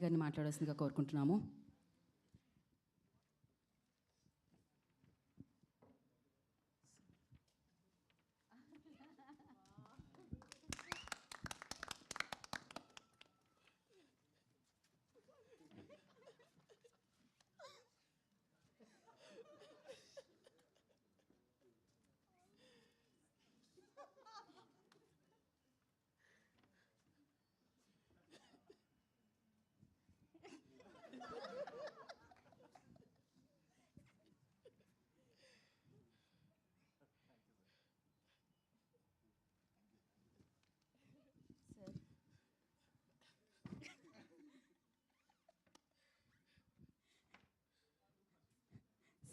గారిని మాట్లాడాల్సిందిగా కోరుకుంటున్నాము.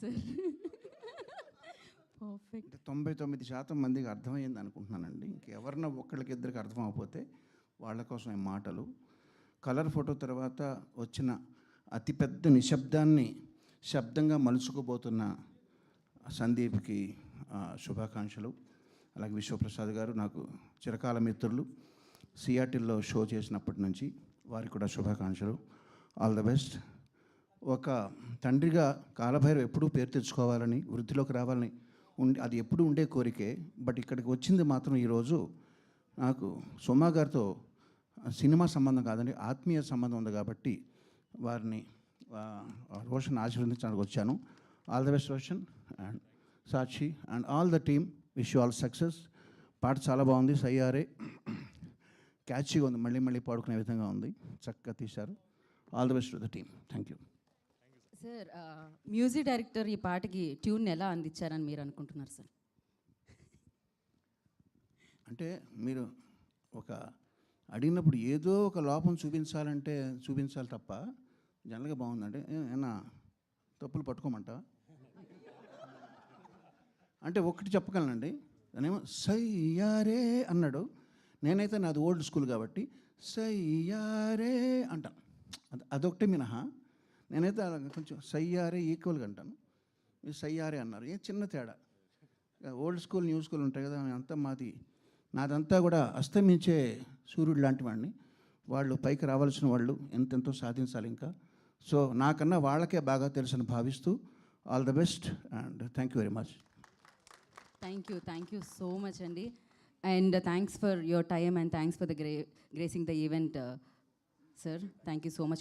Sir perfect. 99% మందికి అర్థమైంది అనుకుంటున్నానండి. ఇంకెవరన్నా ఒక్కళ్ళకి ఇద్దరికి అర్థం అవ్వకపోతే వాళ్ళ కోసం ఈ మాటలు. కలర్ ఫోటో తర్వాత వచ్చిన అతిపెద్ద నిశ్శబ్దాన్ని శబ్దంగా మలుచుకోబోతున్న సందీప్కి శుభాకాంక్షలు. అలాగే విశ్వప్రసాద్ గారు నాకు చిరకాల మిత్రులు, సియాటిల్లో షో చేసినప్పటి నుంచి వారికి కూడా శుభాకాంక్షలు. All the best. ఒక తండ్రిగా కాలభైరవ్ ఎప్పుడూ పేరు తెచ్చుకోవాలని, వృద్ధిలోకి రావాలని అది ఎప్పుడు ఉండే కోరికే. బట్ ఇక్కడికి వచ్చింది మాత్రం ఈరోజు నాకు సుమా గారితో సినిమా సంబంధం కాదండి, ఆత్మీయ సంబంధం ఉంది కాబట్టి వారిని రోషన్ ఆశీర్వదించడానికి వచ్చాను. All the best Roshan and Sakshi and all the team. Wish you all success. పాట చాలా బాగుంది, సయ్యారే క్యాచీగా ఉంది, మళ్ళీ మళ్ళీ పాడుకునే విధంగా ఉంది, చక్కగా తీశారు. All the best to the team. Thank you. Sir, music director ఈ పాటకి ట్యూన్ ఎలా అందించారని మీరు అనుకుంటున్నారు సార్? అంటే మీరు ఒక అడిగినప్పుడు ఏదో ఒక లోపం చూపించాలి తప్ప జనరల్గా బాగుందంటే ఏమన్నా తప్పులు పట్టుకోమంట అంటే ఒకటి చెప్పగలనండి. దానేమో సయ్యారే అన్నాడు, నేనైతే నాది ఓల్డ్ స్కూల్ కాబట్టి సయ్యారే అంటాను. అదొకటి మినహా నేనైతే కొంచెం సయ్యారే ఈక్వల్గా అంటాను. మీరు సయ్యారే అన్నారు, ఏ చిన్న తేడా. ఓల్డ్ స్కూల్ న్యూ స్కూల్ ఉంటాయి కదా, అంతా నాదంతా కూడా అస్తమించే సూర్యుడు లాంటి వాడిని. వాళ్ళు పైకి రావాల్సిన వాళ్ళు ఎంతెంతో సాధించాలి ఇంకా. సో నాకన్నా వాళ్ళకే బాగా తెలుసని భావిస్తూ all the best and thank you very much. Thank you so much అండి. And thanks for your time and thanks for the gracing the event sir. Thank you so much.